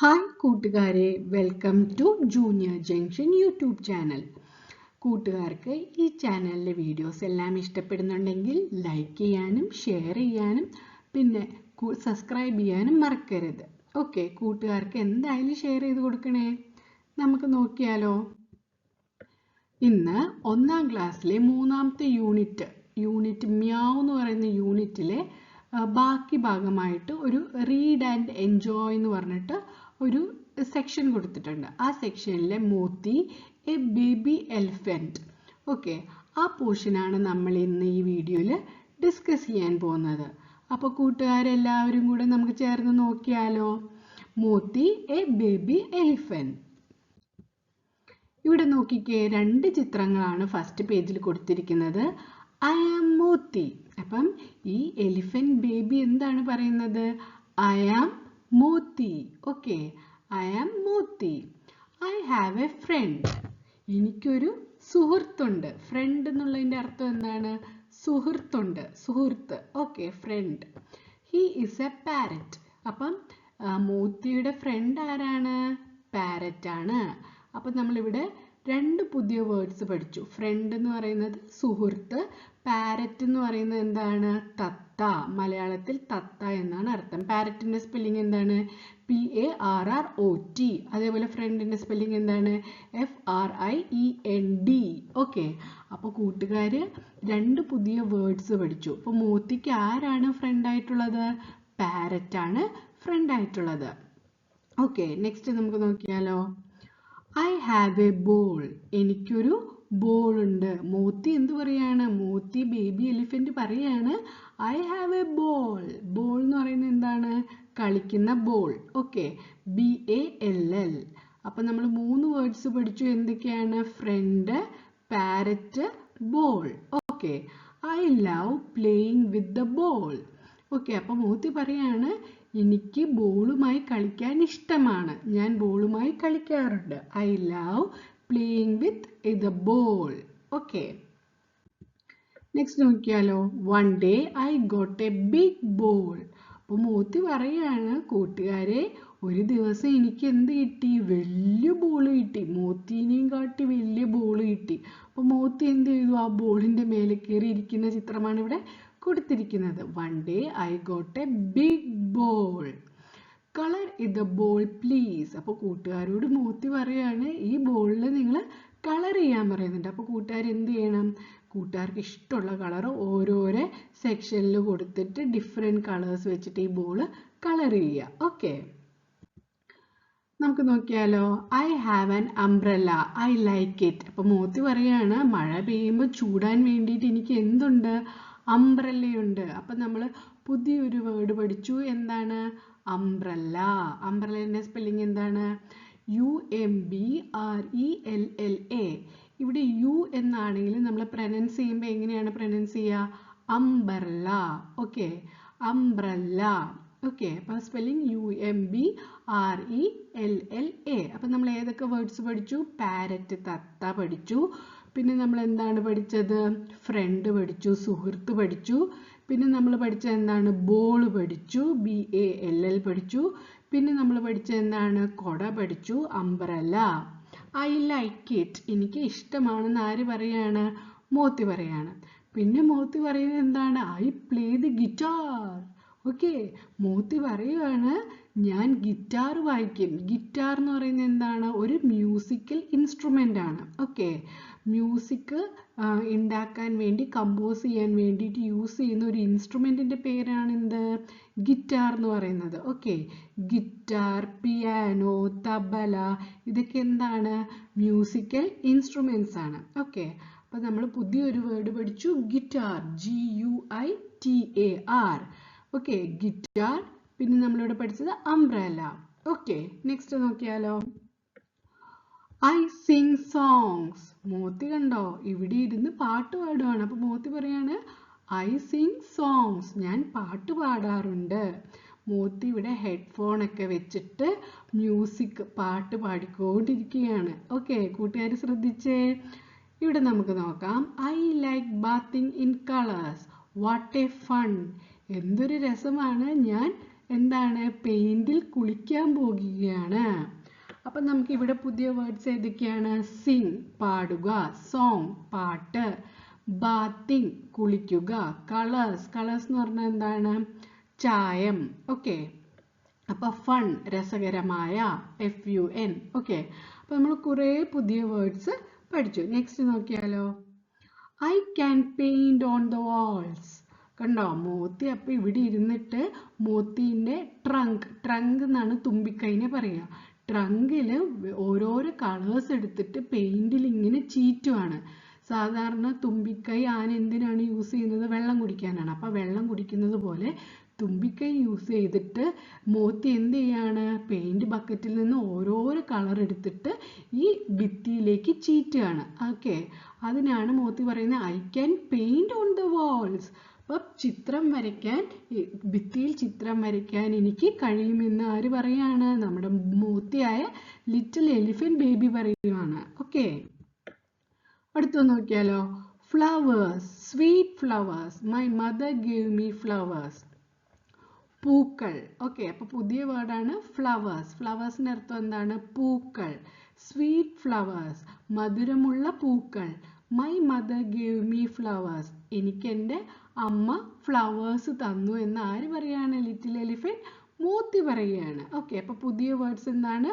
Hi കൂട്ടുകാരെ, welcome to Junior Junction YouTube channel. കൂട്ടുകാർക്ക് ഈ ചാനലിലെ വീഡിയോസ് എല്ലാം ഇഷ്ടപ്പെടുന്നുണ്ടെങ്കിൽ ലൈക്ക് ചെയ്യാനും ഷെയർ ചെയ്യാനും പിന്നെ സബ്സ്ക്രൈബ് ചെയ്യാനും മറക്കരുത്. ഓക്കെ, കൂട്ടുകാർക്ക് എന്തായാലും ഷെയർ ചെയ്ത് കൊടുക്കണേ. നമുക്ക് നോക്കിയാലോ. ഇന്ന് 1ാം ക്ലാസ്സിലെ 3ാമത്തെ യൂണിറ്റ് മ്യാവ് എന്ന് പറയുന്ന യൂണിറ്റിലെ ബാക്കി ഭാഗമായിട്ട് ഒരു റീഡ് ആൻഡ് എൻജോയ് എന്ന് പറഞ്ഞിട്ട് ഒരു സെക്ഷൻ കൊടുത്തിട്ടുണ്ട്. ആ സെക്ഷനിലെ Moti a baby elephant. Okay, ആ പോർഷനാണ് നമ്മൾ ഇന്ന് ഈ വീഡിയോയിൽ ഡിസ്കസ് ചെയ്യാൻ പോകുന്നത്. അപ്പോൾ കൂട്ടുകാരെല്ലാവരും കൂടെ നമുക്ക് ചേർന്ന് നോക്കിയാലോ. Moti a baby elephant. ഇവിടെ നോക്കിക്കേ, 2 ചിത്രങ്ങളാണ് ഫസ്റ്റ് പേജിൽ കൊടുത്തിരിക്കുന്നത്. I am Moti. അപ്പം ഈ എലിഫന്റ് ബേബി എന്താണ് പറയുന്നത്? I am Moti. Okay, I am Moti. I have a friend. എനിക്കൊരു സുഹൃത്തുണ്ട്. ഫ്രണ്ട് എന്നുള്ളതിൻ്റെ അർത്ഥം എന്താണ്? സുഹൃത്തുണ്ട്, സുഹൃത്ത്. Okay, friend. He is a parrot. അപ്പം മോത്തിയുടെ ഫ്രണ്ട് ആരാണ്? പാരറ്റ് ആണ്. അപ്പം നമ്മളിവിടെ 2 പുതിയ വേർഡ്സ് പഠിച്ചു. ഫ്രണ്ട് എന്ന് പറയുന്നത് സുഹൃത്ത്, പാരറ്റ് എന്ന് പറയുന്നത് എന്താണ്? തത്ത. മലയാളത്തിൽ തത്ത എന്നാണ് അർത്ഥം. പാരറ്റിന്റെ സ്പെല്ലിംഗ് എന്താണ്? PARROT. അതേപോലെ ഫ്രണ്ടിന്റെ സ്പെല്ലിംഗ് എന്താണ്? FRIEND. ഓക്കെ, അപ്പോൾ കൂട്ടുകാര് 2 പുതിയ വേർഡ്സ് പഠിച്ചു. അപ്പോൾ മോത്തിക്ക് ആരാണ് ഫ്രണ്ട് ആയിട്ടുള്ളത്? പാരറ്റ് ആണ് ഫ്രണ്ട് ആയിട്ടുള്ളത്. ഓക്കെ, നെക്സ്റ്റ് നമുക്ക് നോക്കിയാലോ. I have A ball. എനിക്കൊരു ബോൾ ഉണ്ട്. മോത്തി എന്ത് പറയാണ്? മോത്തി ബേബി എലിഫന്റ് പറയാണ് I have A ball. Ball എന്ന് പറയുന്നത് എന്താണ്? കളിക്കുന്ന ബോൾ. Okay, BALL. അപ്പം നമ്മൾ 3 വേർഡ്സ് പഠിച്ചു. എന്തൊക്കെയാണ്? Friend, parrot, ball. Okay, I love playing with the ball. Okay, അപ്പം മോത്തി പറയാണ് എനിക്ക് ബോളുമായി കളിക്കാൻ ഇഷ്ടമാണ്. ഞാൻ ബോളുമായി കളിക്കാറുണ്ട്. I love playing with the ball. Okay, next നോക്കിയാലോ. One day I got a big ball. അപ്പോൾ മോത്തി പറയാണ് കൂട്ടുകാരെ, ഒരു ദിവസം എനിക്ക് എന്ത് കിട്ടി? വലിയ ബോൾ കിട്ടി. മോത്തിനെയും കാട്ടി വലിയ ബോൾ കിട്ടി. അപ്പോൾ മോത്തി എന്ത് ചെയ്തു? ആ ബോളിന്റെ മേലെ കയറി ഇരിക്കുന്ന ചിത്രമാണ് ഇവിടെ കൊടുത്തിരിക്കുന്നത്. One day I got a big ball. Colour the ball please. അപ്പോൾ കൂട്ടുകാരോട് മോത്തി പറയാണ് ഈ ബോളിൽ നിങ്ങൾ കളർ ചെയ്യാൻ പറയുന്നുണ്ട്. അപ്പോൾ കൂട്ടുകാർ എന്ത് ചെയ്യണം? കൂട്ടുകാർക്ക് ഇഷ്ടമുള്ള കളർ ഓരോരോ സെക്ഷനിൽ കൊടുത്തിട്ട് ഡിഫറെൻറ്റ് കളേഴ്സ് വെച്ചിട്ട് ഈ ബോൾ കളർ ചെയ്യുക. ഓക്കെ, നമുക്ക് നോക്കിയാലോ. I have an umbrella. I like it. അപ്പോൾ മോത്തി പറയാണ് മഴ പെയ്യുമ്പോൾ ചൂടാൻ വേണ്ടിയിട്ട് എനിക്ക് എന്തുണ്ട്? അംബ്രല്ലയുണ്ട്. അപ്പം നമ്മൾ പുതിയൊരു വേർഡ് പഠിച്ചു. എന്താണ്? അംബ്രല്ല. അംബ്രല്ലേൻ്റെ സ്പെല്ലിംഗ് എന്താണ്? UMBRELLA. ഇവിടെ യു എന്നാണെങ്കിൽ നമ്മൾ പ്രൊനൗൺസ് ചെയ്യുമ്പോൾ എങ്ങനെയാണ് പ്രൊനൗൺസ് ചെയ്യുക? അംബ്രല്ല. Okay, umbrella. ഓക്കെ, അപ്പോൾ സ്പെല്ലിംഗ് UMBRELLA. അപ്പം നമ്മൾ ഏതൊക്കെ വേർഡ്സ് പഠിച്ചു? പാരറ്റ്, തത്ത പഠിച്ചു. പിന്നെ നമ്മൾ എന്താണ് പഠിച്ചത്? ഫ്രണ്ട് പഠിച്ചു, സുഹൃത്ത് പഠിച്ചു. പിന്നെ നമ്മൾ പഠിച്ചത് എന്താണ്? ബോൾ പഠിച്ചു, BALL പഠിച്ചു. പിന്നെ നമ്മൾ പഠിച്ചത് എന്താണ്? കൊട പഠിച്ചു, അംബ്രല്ല. I like it. എനിക്ക് ഇഷ്ടമാണെന്ന് ആര് പറയാണ്? മോത്തി പറയാണ്. പിന്നെ മോത്തി പറയുന്നത് എന്താണ്? I play the guitar. Okay, Moti പറയുകയാണ് ഞാൻ ഗിറ്റാർ വായിക്കും. ഗിറ്റാർ എന്ന് പറയുന്നത് എന്താണ്? ഒരു മ്യൂസിക്കൽ ഇൻസ്ട്രുമെൻ്റ് ആണ്. ഓക്കെ, മ്യൂസിക് ഉണ്ടാക്കാൻ വേണ്ടി, കമ്പോസ് ചെയ്യാൻ വേണ്ടിയിട്ട് യൂസ് ചെയ്യുന്ന ഒരു ഇൻസ്ട്രുമെൻറ്റിൻ്റെ പേരാണ് എന്ത്? ഗിറ്റാർ എന്ന് പറയുന്നത്. ഓക്കെ, ഗിറ്റാർ, പിയാനോ, തബല, ഇതൊക്കെ എന്താണ്? മ്യൂസിക്കൽ ഇൻസ്ട്രുമെൻറ്റ്സ് ആണ്. ഓക്കെ, അപ്പോൾ നമ്മൾ പുതിയൊരു വേർഡ് പഠിച്ചു, ഗിറ്റാർ. GUITAR. Okay, guitar. പിന്നെ നമ്മളിവിടെ പഠിച്ചത് അംബ്രല്ല. ഓക്കെ, നെക്സ്റ്റ് നോക്കിയാലോ. I sing songs. മോത്തി കണ്ടോ? ഇവിടെ ഇരുന്ന് പാട്ട് പാടുവാണ്. അപ്പോൾ മോത്തി പറയാണ് ഐ സിങ് സോങ്സ്. ഞാൻ പാട്ട് പാടാറുണ്ട്. മോത്തി ഇവിടെ ഹെഡ്ഫോൺ ഒക്കെ വെച്ചിട്ട് മ്യൂസിക്, പാട്ട് പാടിക്കൊണ്ടിരിക്കുകയാണ്. ഓക്കെ, കൂട്ടുകാർ ശ്രദ്ധിച്ചേ. ഇവിടെ നമുക്ക് നോക്കാം. I like bathing in colours. What A fun. എന്തൊരു രസമാണ്. ഞാൻ എന്താണ്? പെയിന്റിൽ കുളിക്കാൻ പോകുകയാണ്. അപ്പം നമുക്ക് ഇവിടെ പുതിയ വേർഡ്സ് ഏതൊക്കെയാണ്? സിങ് പാടുക, സോങ് പാട്ട്, ബാത്തിങ് കുളിക്കുക, കളേഴ്സ് കളേഴ്സ് എന്ന് പറഞ്ഞാൽ എന്താണ്? ചായം. ഓക്കെ, അപ്പോൾ ഫൺ രസകരമായ, FUN. ഓക്കെ, അപ്പോൾ നമ്മൾ കുറേ പുതിയ വേർഡ്സ് പഠിച്ചു. നെക്സ്റ്റ് നോക്കിയാലോ? I can paint on the walls. കണ്ടോ? മോത്തി അപ്പം ഇവിടെ ഇരുന്നിട്ട് മോത്തിൻ്റെ ട്രങ്ക് എന്നാണ് തുമ്പിക്കൈനെ പറയുക. ട്രങ്കിൽ ഓരോരോ കളേഴ്സ് എടുത്തിട്ട് പെയിന്റിൽ ഇങ്ങനെ ചീറ്റുവാണ്. സാധാരണ തുമ്പിക്കൈ ആന എന്തിനാണ് യൂസ് ചെയ്യുന്നത്? വെള്ളം കുടിക്കാനാണ്. അപ്പം വെള്ളം കുടിക്കുന്നത് പോലെ തുമ്പിക്കൈ യൂസ് ചെയ്തിട്ട് മോത്തി എന്ത് ചെയ്യാണ്? പെയിന്റ് ബക്കറ്റിൽ നിന്ന് ഓരോരോ കളർ എടുത്തിട്ട് ഈ ഭിത്തിയിലേക്ക് ചീറ്റുകയാണ്. ഓക്കെ, അതിനാണ് മോത്തി പറയുന്നത് I can paint on the walls. അപ്പം ചിത്രം വരയ്ക്കാൻ, ഭിത്തിയിൽ ചിത്രം വരയ്ക്കാൻ എനിക്ക് കഴിയുമെന്ന് ആര് പറയാണ്? നമ്മുടെ മോത്തിയായ ലിറ്റിൽ എലിഫന്റ് ബേബി പറയുകയാണ്. ഓക്കെ, അടുത്ത നോക്കിയാലോ? Flowers, sweet flowers, my mother gave me flowers. പൂക്കൾ. ഓക്കെ, അപ്പോൾ പുതിയ വേർഡാണ് ഫ്ലവേഴ്സ്. ഫ്ലവേഴ്സിൻ്റെ അർത്ഥം എന്താണ്? പൂക്കൾ. സ്വീറ്റ് ഫ്ലവേഴ്സ്, മധുരമുള്ള പൂക്കൾ. My mother gave me flowers, എനിക്ക് എൻ്റെ അമ്മ ഫ്ലവേഴ്സ് തന്നു എന്ന് ആര് പറയാണ്? ലിറ്റിൽ എലിഫന്റ് മോത്തി പറയുകയാണ്. ഓക്കെ, അപ്പോൾ പുതിയ വേർഡ്സ് എന്താണ്?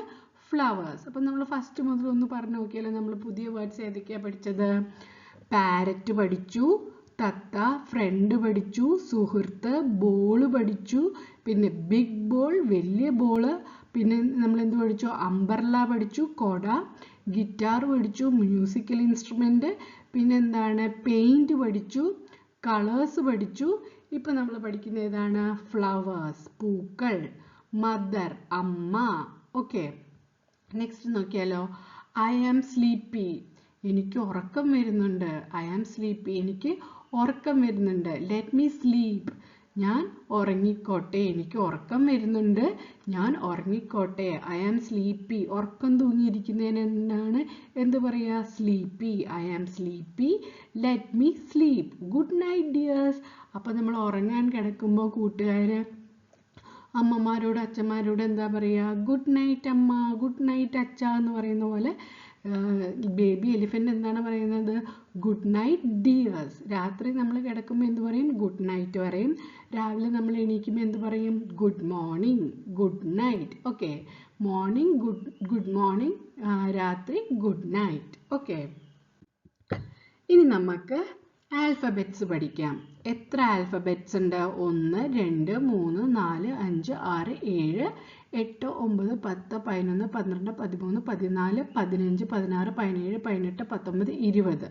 ഫ്ലവേഴ്സ്. അപ്പം നമ്മൾ ഫസ്റ്റ് മുതൽ ഒന്ന് പറഞ്ഞു നോക്കിയാലോ? നമ്മൾ പുതിയ വേർഡ്സ് ഏതൊക്കെയാണ് പഠിച്ചത്? പാരറ്റ് പഠിച്ചു, തത്ത, ഫ്രണ്ട് പഠിച്ചു, സുഹൃത്ത്, ബോള് പഠിച്ചു, പിന്നെ ബിഗ് ബോൾ വലിയ ബോള്, പിന്നെ നമ്മൾ എന്ത് പഠിച്ചു? അംബർല പഠിച്ചു, കൊട, ഗിറ്റാർ പഠിച്ചു, മ്യൂസിക്കൽ ഇൻസ്ട്രുമെന്റ്, പിന്നെ എന്താണ്? പെയിന്റ് പഠിച്ചു, കളേഴ്സ് പഠിച്ചു. ഇപ്പം നമ്മൾ പഠിക്കുന്ന ഏതാണ്? ഫ്ലവേഴ്സ് പൂക്കൾ, മദർ അമ്മ. ഓക്കെ, നെക്സ്റ്റ് നോക്കിയാലോ? ഐ ആം സ്ലീപ്പി, എനിക്ക് ഉറക്കം വരുന്നുണ്ട്. ഐ ആം സ്ലീപ്പി, എനിക്ക് ഉറക്കം വരുന്നുണ്ട്. ലെറ്റ് മീ സ്ലീപ്പ്, ഞാൻ ഉറങ്ങിക്കോട്ടെ, എനിക്ക് ഉറക്കം വരുന്നുണ്ട്, ഞാൻ ഉറങ്ങിക്കോട്ടെ. ഐ ആം സ്ലീപ്പി, ഉറക്കം തൂങ്ങിയിരിക്കുന്നതിനാണ് എന്ത് പറയുക? Sleepy. I am sleepy, let me sleep. Good night dears. അപ്പം നമ്മൾ ഉറങ്ങാൻ കിടക്കുമ്പോൾ കൂട്ടുകാർ അമ്മമാരോട് അച്ഛന്മാരോട് എന്താ പറയുക? Good night amma, good night achha എന്ന് പറയുന്ന പോലെ ബേബി എലിഫന്റ് എന്താണ് പറയുന്നത്? Good night dears. രാത്രി നമ്മൾ കിടക്കുമ്പോൾ എന്ത് പറയും? ഗുഡ് നൈറ്റ് പറയും. രാവിലെ നമ്മൾ എണീക്കുമ്പോൾ എന്ത് പറയും? Good morning, good night. Okay, morning good morning, രാത്രി ഗുഡ് നൈറ്റ്. ഓക്കെ, ഇനി നമുക്ക് ആൽഫബറ്റ്സ് പഠിക്കാം. എത്ര ആൽഫബറ്റ്സ് ഉണ്ട്? 1 2 3 4 5 6 7 8 9 10 11 12 13 14 15 16 17 18 19 20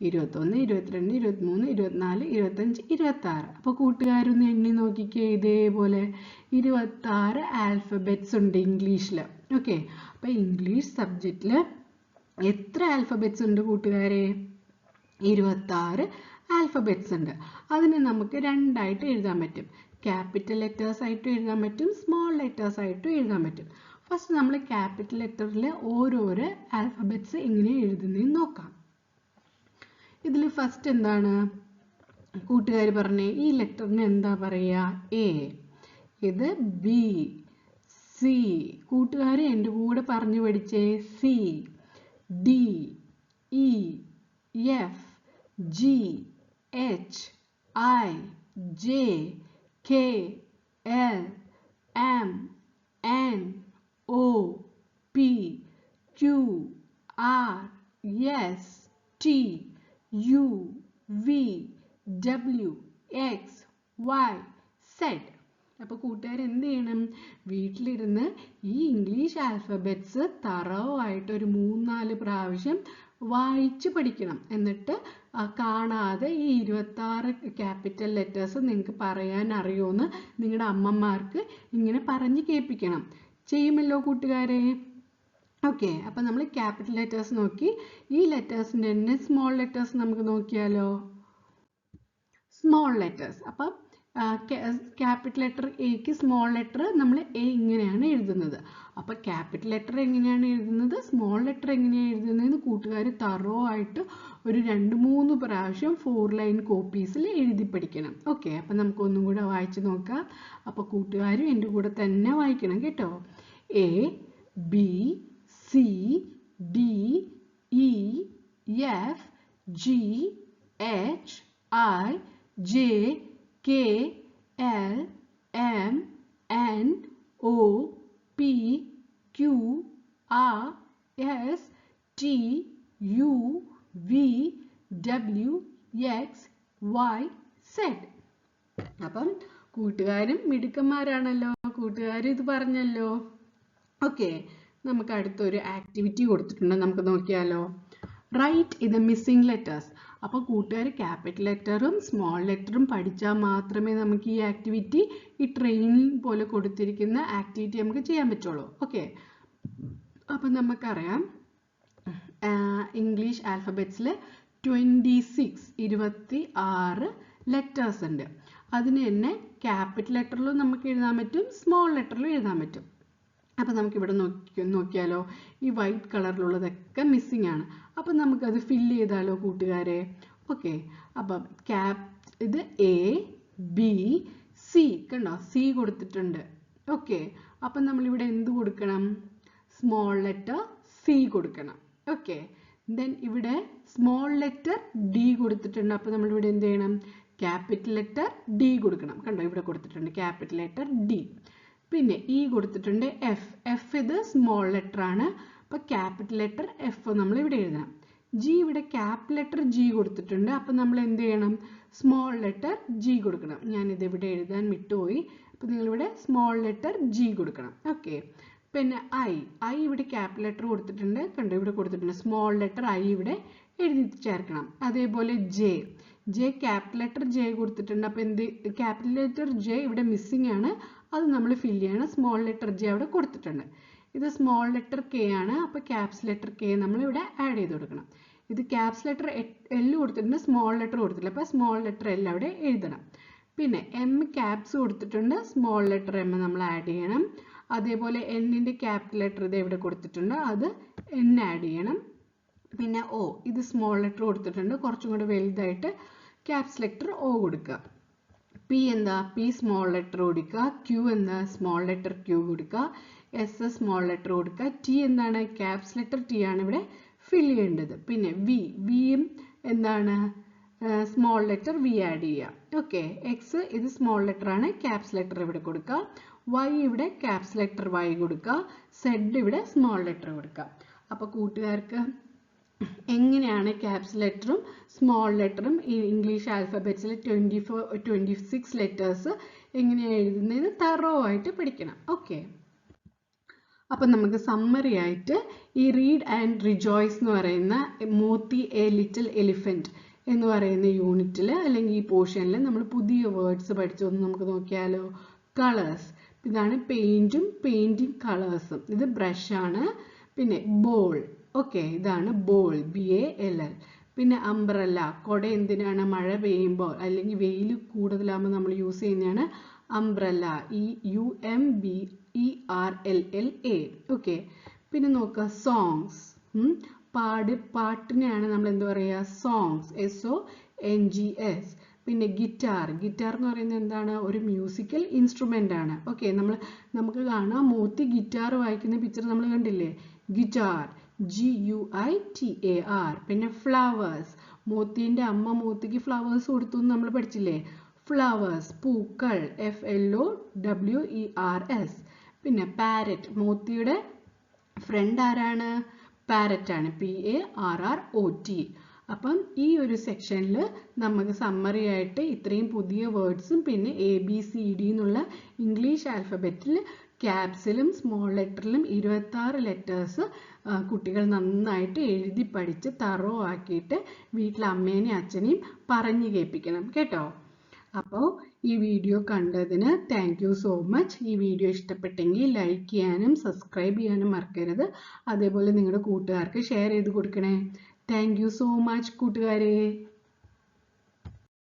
21 22 23 24 25 26. അപ്പോൾ കൂട്ടുകാരൊന്ന് എണ്ണി നോക്കിക്കേ. ഇതേപോലെ 26 ആൽഫബറ്റ്സ് ഉണ്ട് ഇംഗ്ലീഷിൽ. ഓക്കെ, അപ്പോൾ ഇംഗ്ലീഷ് സബ്ജക്റ്റിൽ എത്ര ആൽഫബറ്റ്സ് ഉണ്ട് കൂട്ടുകാരെ? 26 ആൽഫബറ്റ്സ് ഉണ്ട്. അതിനെ നമുക്ക് രണ്ടായിട്ട് എഴുതാൻ പറ്റും. ക്യാപിറ്റൽ ലെറ്റേഴ്സ് ആയിട്ടും എഴുതാൻ പറ്റും, സ്മോൾ ലെറ്റേഴ്സ് ആയിട്ടും എഴുതാൻ പറ്റും. ഫസ്റ്റ് നമ്മൾ ക്യാപിറ്റൽ ലെറ്ററിൽ ഓരോരോ ആൽഫബറ്റ്സ് എങ്ങനെ എഴുതുന്നതെന്ന് നോക്കാം. ഇതിൽ ഫസ്റ്റ് എന്താണ് കൂട്ടുകാർ പറഞ്ഞേ? ഈ ലെറ്ററിന് എന്താ പറയുക? എ. ഇത് ബി, സി. കൂട്ടുകാർ എൻ്റെ കൂടെ പറഞ്ഞു പഠിച്ചേ. C, D, E, F, G, H, I, J, K, L, M, N, O, P, Q, R, S, T, U, V, W, X, Y, Z. അപ്പോൾ കൂട്ടുകാർ എന്ത് ചെയ്യണം? വീട്ടിലിരുന്ന് ഈ ഇംഗ്ലീഷ് ആൽഫബറ്റ്സ് തറവായിട്ട് ഒരു 3-4 പ്രാവശ്യം വായിച്ച് പഠിക്കണം. എന്നിട്ട് കാണാതെ ഈ 26 ക്യാപിറ്റൽ ലെറ്റേഴ്സ് നിങ്ങൾക്ക് പറയാൻ അറിയുമെന്ന് നിങ്ങളുടെ അമ്മമാർക്ക് ഇങ്ങനെ പറഞ്ഞ് കേൾപ്പിക്കണം. ചെയ്യുമല്ലോ കൂട്ടുകാരെ? ഓക്കെ, അപ്പം നമ്മൾ ക്യാപിറ്റൽ ലെറ്റേഴ്സ് നോക്കി. ഈ ലെറ്റേഴ്സിൻ്റെ തന്നെ സ്മോൾ ലെറ്റേഴ്സ് നമുക്ക് നോക്കിയാലോ? Small letters. അപ്പം ക്യാപിറ്റൽ ലെറ്റർ എക്ക് സ്മോൾ ലെറ്റർ നമ്മൾ എ ഇങ്ങനെയാണ് എഴുതുന്നത്. അപ്പോൾ ക്യാപിറ്റൽ ലെറ്റർ എങ്ങനെയാണ് എഴുതുന്നത്, സ്മോൾ ലെറ്റർ എങ്ങനെയാണ് എഴുതുന്നതെന്ന് കൂട്ടുകാർ തറോ ആയിട്ട് ഒരു 2-3 പ്രാവശ്യം 4 ലൈൻ കോപ്പീസിൽ എഴുതി പഠിക്കണം. ഓക്കെ, അപ്പം നമുക്ക് ഒന്നും കൂടെ വായിച്ച് നോക്കാം. അപ്പോൾ കൂട്ടുകാരും എൻ്റെ കൂടെ തന്നെ വായിക്കണം കേട്ടോ. A, B, C, D, E, F, G, H, I, J, K, L, M, N, O, P, Q, R, S, T, U, V, W, X, Y, Z. അപ്പം കൂട്ടുകാരും മിടുക്കന്മാരാണല്ലോ, കൂട്ടുകാർ ഇത് പറഞ്ഞല്ലോ. ഓക്കെ, നമുക്ക് അടുത്തൊരു ആക്ടിവിറ്റി കൊടുത്തിട്ടുണ്ട്, നമുക്ക് നോക്കിയാലോ. Write in the missing letters. അപ്പോൾ കൂട്ടുകാർ ക്യാപിറ്റൽ ലെറ്ററും സ്മോൾ ലെറ്ററും പഠിച്ചാൽ മാത്രമേ നമുക്ക് ഈ ആക്ടിവിറ്റി, ഈ ട്രെയിനിങ് പോലെ കൊടുത്തിരിക്കുന്ന ആക്ടിവിറ്റി നമുക്ക് ചെയ്യാൻ പറ്റുള്ളൂ. ഓക്കെ, അപ്പം നമുക്കറിയാം ഇംഗ്ലീഷ് ആൽഫബറ്റ്സിൽ 26 ലെറ്റേഴ്സ് ഉണ്ട്. അതിന് തന്നെ ക്യാപിറ്റൽ ലെറ്ററിലും നമുക്ക് എഴുതാൻ പറ്റും, സ്മോൾ ലെറ്ററിലും എഴുതാൻ പറ്റും. അപ്പം നമുക്കിവിടെ നോക്കിയാലോ, ഈ വൈറ്റ് കളറിലുള്ളതൊക്കെ മിസ്സിംഗ് ആണ്. അപ്പം നമുക്കത് ഫില്ല് ചെയ്താലോ കൂട്ടുകാരെ. ഓക്കെ, അപ്പം ഇത് A, B, C, കണ്ടോ C കൊടുത്തിട്ടുണ്ട്. ഓക്കെ, അപ്പം നമ്മളിവിടെ എന്ത് കൊടുക്കണം, സ്മോൾ ലെറ്റർ C കൊടുക്കണം. ഓക്കെ, ദെൻ ഇവിടെ സ്മോൾ ലെറ്റർ D കൊടുത്തിട്ടുണ്ട്. അപ്പം നമ്മളിവിടെ എന്ത് ചെയ്യണം, ക്യാപിറ്റൽ ലെറ്റർ D കൊടുക്കണം. കണ്ടോ ഇവിടെ കൊടുത്തിട്ടുണ്ട് ക്യാപിറ്റൽ ലെറ്റർ D. പിന്നെ E കൊടുത്തിട്ടുണ്ട് F ഇത് സ്മോൾ ലെറ്റർ ആണ്. അപ്പോൾ ക്യാപിറ്റൽ ലെറ്റർ F നമ്മൾ ഇവിടെ എഴുതണം. G ഇവിടെ ക്യാപിറ്റൽ ലെറ്റർ G കൊടുത്തിട്ടുണ്ട്. അപ്പം നമ്മൾ എന്ത് ചെയ്യണം, സ്മോൾ ലെറ്റർ G കൊടുക്കണം. ഞാനിത് ഇവിടെ എഴുതാൻ വിട്ടുപോയി. അപ്പം നിങ്ങളിവിടെ സ്മോൾ ലെറ്റർ G കൊടുക്കണം. ഓക്കെ, പിന്നെ I ഇവിടെ ക്യാപിറ്റൽ ലെറ്റർ കൊടുത്തിട്ടുണ്ട്. കണ്ടോ ഇവിടെ കൊടുത്തിട്ടുണ്ട്, സ്മോൾ ലെറ്റർ I ഇവിടെ എഴുതി ചേർക്കണം. അതേപോലെ J ക്യാപിറ്റൽ ലെറ്റർ J കൊടുത്തിട്ടുണ്ട്. അപ്പോൾ എന്ത്, ക്യാപിറ്റൽ ലെറ്റർ J ഇവിടെ മിസ്സിംഗ് ആണ്, അത് നമ്മൾ ഫില്ല് ചെയ്യണം. സ്മോൾ ലെറ്റർ J അവിടെ കൊടുത്തിട്ടുണ്ട്. ഇത് സ്മോൾ ലെറ്റർ K ആണ്. അപ്പോൾ ക്യാപ്സ് ലെറ്റർ K നമ്മൾ ഇവിടെ ആഡ് ചെയ്ത് കൊടുക്കണം. ഇത് ക്യാപ്സ് ലെറ്റർ L കൊടുത്തിട്ടുണ്ട്, സ്മോൾ ലെറ്റർ കൊടുത്തില്ല. അപ്പോൾ സ്മോൾ ലെറ്റർ L അവിടെ എഴുതണം. പിന്നെ M ക്യാപ്സ് കൊടുത്തിട്ടുണ്ട്, സ്മോൾ ലെറ്റർ M നമ്മൾ ആഡ് ചെയ്യണം. അതേപോലെ Nന്റെ ക്യാപിറ്റൽ ലെറ്റർ ഇത് ഇവിടെ കൊടുത്തിട്ടുണ്ട്, അത് N ആഡ് ചെയ്യണം. പിന്നെ O ഇത് സ്മോൾ ലെറ്റർ കൊടുത്തിട്ടുണ്ട്, കുറച്ചും കൂടെ വലുതായിട്ട് ക്യാപ്സ് ലെറ്റർ O കൊടുക്കുക. P എന്താ, P സ്മോൾ ലെറ്റർ കൊടുക്കുക. Q എന്താ, സ്മോൾ ലെറ്റർ Q കൊടുക്കുക. S സ്മോൾ ലെറ്റർ കൊടുക്കുക. T എന്താണ്, ക്യാപ്സ് ലെറ്റർ T ആണ് ഇവിടെ ഫില്ല് ചെയ്യേണ്ടത്. പിന്നെ വിയും എന്താണ്, സ്മോൾ ലെറ്റർ V ആഡ് ചെയ്യുക. ഓക്കെ, X ഇത് സ്മോൾ ലെറ്റർ ആണ്, ക്യാപ്സ് ലെറ്റർ ഇവിടെ കൊടുക്കുക. Y ഇവിടെ ക്യാപ്സ് ലെറ്റർ Y കൊടുക്കുക. Z ഇവിടെ സ്മോൾ ലെറ്റർ കൊടുക്കുക. അപ്പോൾ കൂട്ടുകാർക്ക് എങ്ങനെയാണ് ക്യാപ്സ് ലെറ്ററും സ്മോൾ ലെറ്ററും ഈ ഇംഗ്ലീഷ് ആൽഫബറ്റ്സിൽ 26 ലെറ്റേഴ്സ് എങ്ങനെയാണ് എഴുതുന്നതെന്ന് തറോ ആയിട്ട് പഠിക്കണം. ഓക്കെ, അപ്പം നമുക്ക് സമ്മറി ആയിട്ട് ഈ റീഡ് ആൻഡ് റിജോയ്സ് എന്ന് പറയുന്ന മോത്തി എ ലിറ്റിൽ എലിഫന്റ് എന്ന് പറയുന്ന യൂണിറ്റിൽ അല്ലെങ്കിൽ ഈ പോർഷനിൽ നമ്മൾ പുതിയ വേർഡ്സ് പഠിച്ചൊന്ന് നമുക്ക് നോക്കിയാലോ. കളേഴ്സ്, ഇതാണ് പെയിന്റും പെയിന്റിങ് കളേഴ്സും. ഇത് ബ്രഷാണ്. പിന്നെ ബോൾ, ഓക്കെ ഇതാണ് ബോൾ, BALL. പിന്നെ അംബ്രല്ല, കൊട എന്തിനാണ്, മഴ പെയ്യുമ്പോൾ അല്ലെങ്കിൽ വെയിൽ കൂടുതലാകുമ്പോൾ നമ്മൾ യൂസ് ചെയ്യുന്നതാണ് അംബ്രല്ല, UMBERLLA. ഓക്കെ, പിന്നെ നോക്കുക സോങ്സ്, പാട്ടിനെയാണ് നമ്മൾ എന്താ പറയുക, സോങ്സ്, SONGS. പിന്നെ ഗിറ്റാർ എന്ന് പറയുന്നത് എന്താണ്, ഒരു മ്യൂസിക്കൽ ഇൻസ്ട്രുമെന്റ് ആണ്. ഓക്കെ, നമുക്ക് കാണാം മോത്തി ഗിറ്റാർ വായിക്കുന്ന പിക്ചർ നമ്മൾ കണ്ടില്ലേ, ഗിറ്റാർ GUITAR. പിന്നെ ഫ്ലവേഴ്സ്, മോത്തിന്റെ അമ്മ മോത്തിക്ക് ഫ്ലവേഴ്സ് കൊടുത്തു എന്ന് നമ്മൾ പഠിച്ചില്ലേ, ഫ്ലവേഴ്സ്, പൂക്കൾ, FLOWERS. പിന്നെ പാരറ്റ്, മോത്തിയുടെ ഫ്രണ്ട് ആരാണ്, പാരറ്റ് ആണ്, PARROT. അപ്പം ഈ ഒരു സെക്ഷനിൽ നമുക്ക് സമ്മറി ആയിട്ട് ഇത്രയും പുതിയ വേർഡ്സും പിന്നെ ABCD എന്നുള്ള ഇംഗ്ലീഷ് ആൽഫബറ്റിൽ ക്യാപ്സിലും സ്മോൾ ലെറ്ററിലും 26 ലെറ്റേഴ്സ് കുട്ടികൾ നന്നായിട്ട് എഴുതി പഠിച്ച് തറോ ആക്കിയിട്ട് വീട്ടിൽ അമ്മേനെയും അച്ഛനെയും പറഞ്ഞു കേൾപ്പിക്കണം കേട്ടോ. അപ്പോൾ ഈ വീഡിയോ കണ്ടതിന് താങ്ക് യു സോ മച്ച്. ഈ വീഡിയോ ഇഷ്ടപ്പെട്ടെങ്കിൽ ലൈക്ക് ചെയ്യാനും സബ്സ്ക്രൈബ് ചെയ്യാനും മറക്കരുത്. അതേപോലെ നിങ്ങളുടെ കൂട്ടുകാർക്ക് ഷെയർ ചെയ്ത് കൊടുക്കണേ. താങ്ക് യു സോ മച്ച് കൂട്ടുകാരെ.